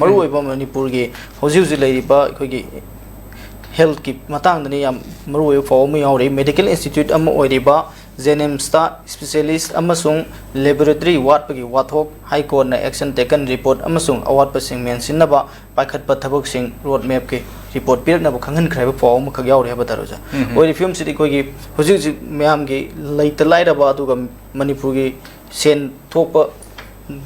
Maruoiba Manipurgi, Hosuzi Ladiba, health keep Matangani, Maru for me, medical institute, Oidiba, 𝐍𝐿𝐻 specialist, Amasung, laboratory, Wathok, High Court action taken report, Amasung, Award Passing Mensinaba, Pakat Pataboxing, roadmap report period Nabukangan Crab for Mukagao Habatarosa. Or the film city Kogi, Hosuzi Miamgi, like the light about Manipurgi, Sen Topa.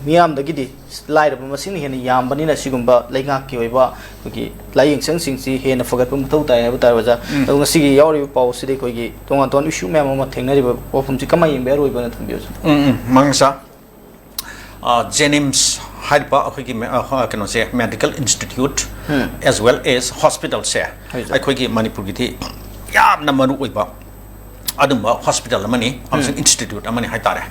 Miam the giddy slide of a machine here, Yambanina Sigumba, Langaki, lying sensing here and forgot Pumtota, Avataza, Sigi Yori Power City Kogi, don't issue Mamma Teneriba, or from Chikama in Beru abuse. Mangsa 𝐍𝐿𝐻 Hypa, can say medical institute as well as hospital. Say, I could give Manipurgiti Yam Namaruiba. Adumba hospital money, institute money haitare.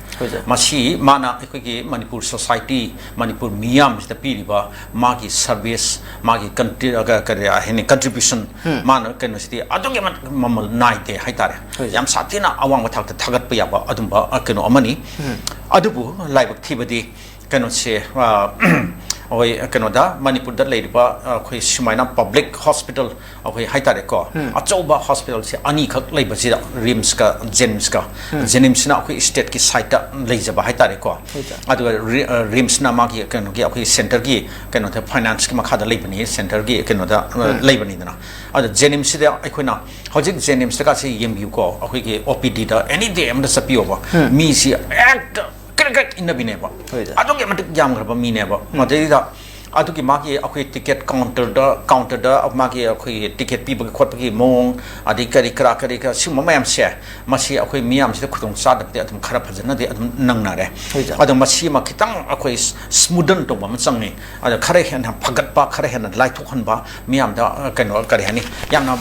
Mashi mana equity Manipur society, Manipur Miam is the Piriba, Magi service, Magi contribution, mana can see Adugaman Mamal night day haitare. Yam Satina, I want to target Piaba, Adumba, Akano money. Adubu, live activity, cannot say. Canada, Manipur that lady Shumaina public hospital of Haitareko, Achoba hospital, Anika Labazida, Rimska, 𝐍𝐿𝐻 state site Lazaba Haitareko. Other Rimsna Maki can get center gi, cannot have finance Makada Labani, center gi, cannot Labanina. Other 𝐍𝐿𝐻 Equina, Hojik 𝐍𝐿𝐻 Takasi Yembuko, OPD, any day, I'm the Sapiova, Misi act. In the Bineva. I don't get younger about me never. Madeda, I took a market, ticket counter of market, ticket people, Quapi Mong, Adikari Krakarika, Sumam share, Mashi, Miam, the Kutung Sad, the Karapazana, the Nangnare. Other Mashima Kitang, smoothen to Mamsangi, other Karahan, Pagatpa, Karahan, and Light Hanba, Miam, the Karahani, Yamna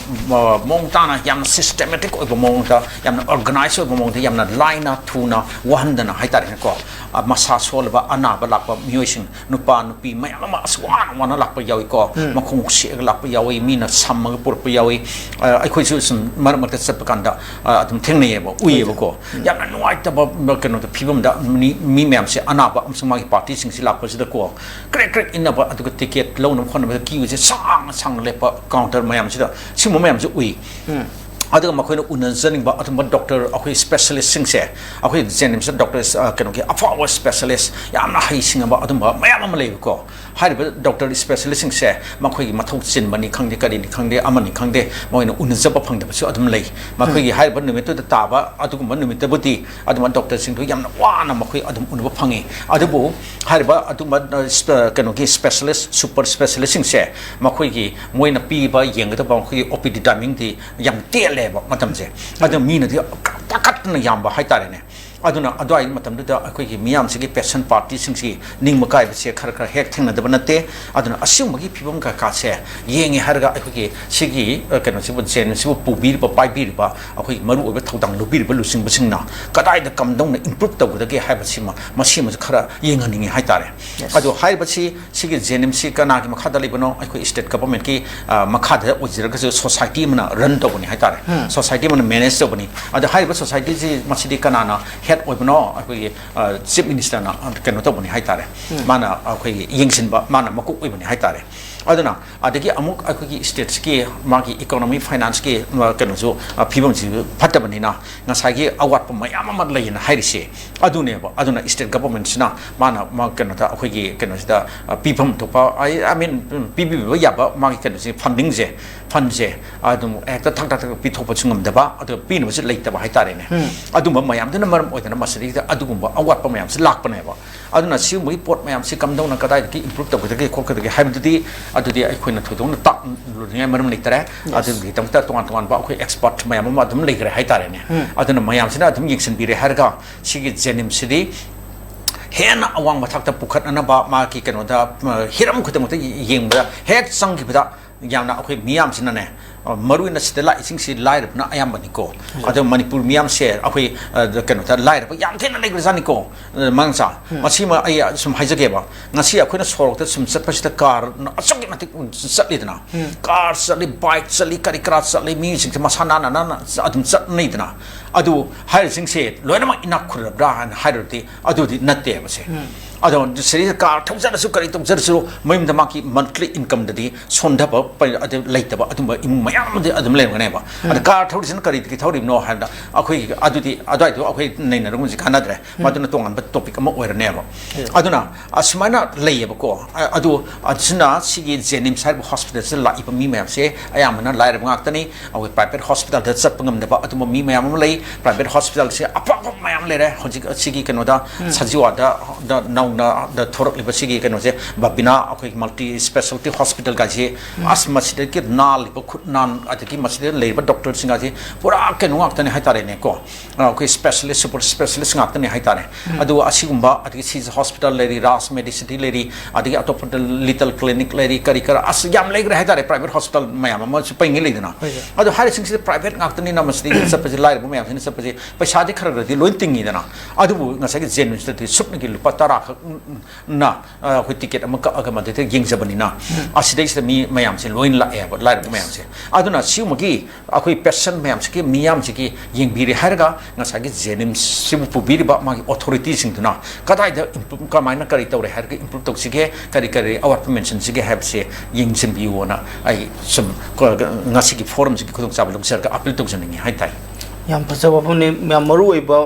Montana, Yam systematic over Monta, Yam organized over Monta, Yamna Lina, Tuna, Wandana, Haitariko, a Massas Solva, Anabalapa, Musing, Nupa, Nupi, Mayama. Swan one lap Yawiko, Makunshi lap Yawi, Mina, Summer Purpiawi, I could use some Marmata Sepakanda, Tenebo, Uyevoko. Young no white about Mercan of the people that me ma'am say Anaba, some my parties in Silapas the core. Great in about the ticket, loan of one of the keys, song leper counter, my amsida, Simomams we. Other Makono Unazing, but doctor, a specialist sings here. A 𝐍𝐿𝐻 doctors can get a forward specialist. Yamna hissing about Adumba, Mayamalayko. High doctor specialist sings here. Makoi Matosin, Mani Kang de Kadi, Kang de Amani Kang de, Moino Unazapang, the Adam Lay. Makoi high but to the Taba, Adumanu with the booty, Aduma doctors into Yamna, Makoi Adam Unapangi. Adabu, Hariba, Aduma can get specialist, super specialist sings here. Makoi, Moina Piba, Yang, the Banki, OPD Daming, the young dear. Matamse, I don't mean it. Takatna Yamba Haitarene. I don't know. I do Matamda, a quick Miam Sigi Person Party Singsi, Ning Makai, Karaka, Hecting the Banate. I don't assume people Kase, Yang Harga, Sigi, can see what 𝐍𝐿𝐻 Pubi, Pai Birba, a quick Maru over Todang, Lubi, Lusin Basina. Kadai the come down, improved with the gay Habasima, Mashima Kara, Yang Haitare. I do high but see Sigi 𝐍𝐿𝐻 Kanaki Makada Libano, I could state government key, Makada was the society run to Haitare. Society man manage obani the high society masidi kanana head obno chief minister na kano to bani haitare mana akoi yingsin ba mana makuk ibani haitare aduna adagi amuk akoi states ki magi economy finance ki kano so phibam ji phatabani na ngasagi awat pa mayam ma lein hairisi adune ba aduna state government na mana ma kano ta akoi kano da phibam to pa I mean pbb ba ya ba magi kano si funding je fund je adum ekta thak thak pithop chungam daba adu pin was late ba haitare ne aduma mayam dana maram oidana masri adugumba awat pa mayam si lak pa ne ba aduna si mu report mayam si kam dong na kadai ki improve tabga ki khok ka haibdi adudi ai khoina thudong na tak ngai maram leitere adu gi tamta ton ba khoi expert mayam ma adum leikre haitare ne aduna mayam sina adum yingsin bire harga sigi 𝐍𝐿𝐻 sidi hena awang mathakta pukhat na ba ma ki kano da hiram khutam ta yengba hek sang ki bada yamna akhoi miyam sina ne maruina stela ising si live na ayam baniko ado Manipur Miam share akhoi kano ta live yam thena le grazaniko mangsa masima ay sum haijage ba ngasi akhoi na sorok ta sum sapasita car na asok na tik satlidna car satli bike satli karikrat satli music masana na adum satnidna adu hair sing se loina ma ina khurabra han hairti adu di natte ba se अदो सिरी car थौजरसु करी तौजरसु मयम दमाकी monthly income ददी सोंधब अदे लेतब अदुम इमुंग मयाम दे अदुम लेरगनेबा अद car थौदिसन करी की थौरिम no हाबदा अखोई अदुदी अदवाइदो अखोई नैना रुमजि खानाद्रे मदुना तोंगान topic अमा ओइरनेबा अदुना असमाना लेयबको अदु अदुना सिगी जेनिम साइब हॉस्पिटल से लाइब मी मयाम से अयामना लाइरब गाक्तनी अव प्राइवेट हॉस्पिटल द चपंगमदबा अदुम मी मयाम लई प्राइवेट हॉस्पिटल से अपप मयाम लेरे हजि सिगी कनोदा सजिवादा द नौना द थोरक लिबा सिगी कनोजे बाबिना अखोई मल्टी स्पेशलिटी हॉस्पिटल गाजे अस मसिद के नाल लिबा खुद नान अदकी मसिद लेबा डॉक्टर सिंगाजे पूरा कनो गाक्तनी हाइतारे ने को अखोई स्पेशलिस्ट सुपर स्पेशलिस्ट गाक्तनी हाइतारे अदु असिगुंबा अदकी सीज हॉस्पिटल लेरी रास मेडिसिटी लेरी अदकी अटोप लिटल क्लिनिक लेरी करी कर अस याम लेग्रे हाइतारे प्राइवेट हॉस्पिटल मयाम म पैंगे लेदना अदु हारे सिंग प्राइवेट गाक्तनी नमस्ते सपजे लाइब मयाम सिन सपजे पैसा दे खरगदि लोइन तिंगिदना अदु ngasa जेनुस ते सुपनगी लुपा तारा ना अखोई टिकेट अमा कअगा मदे ते येंगजबनिना असिदै से मी मयाम से लोइन लाए ब लाइब मयाम से अदुना सिउमगी अखोई पेशेंट मयाम से के मियाम से के येंगबिरि हारगा ngasa ge जेनिम सिबु पुबिरिबा मागी अथॉरिटी सिंगदुना कदाइ द इम्प्रूव कमाइना करि तौरे हारगे इम्प्रूव तौसिगे करि करि अवर मेंशन सिगे हैब से येंगजिन बियोना आई सम ngasi की फोरम से खुदुंग चाबलुंग सरका अपील तौजनिंग हाइताइ याम फजब बने याम मरु ओइबा